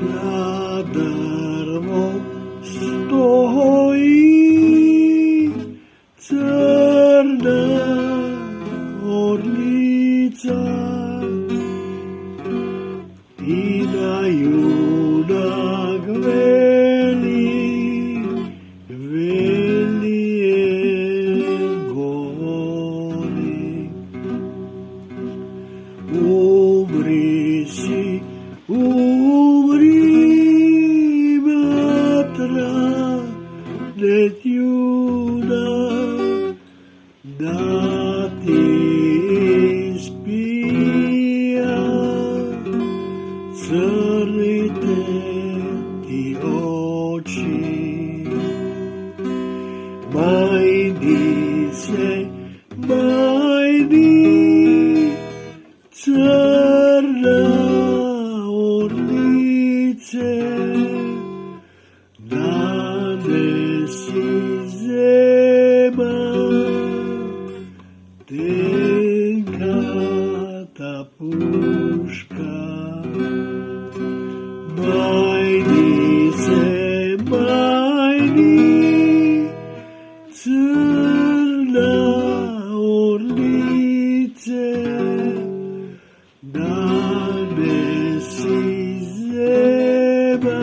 nadarmo stojí crná orlica i na junak velije govori. Umri si, umri, matra, net junak, da ti ispija crnite ti oči. Majdi se, majdi, crna orlice, nanesi zema, tenka ta puška. Majdi se, majdi, crna orlice, nanesi zema,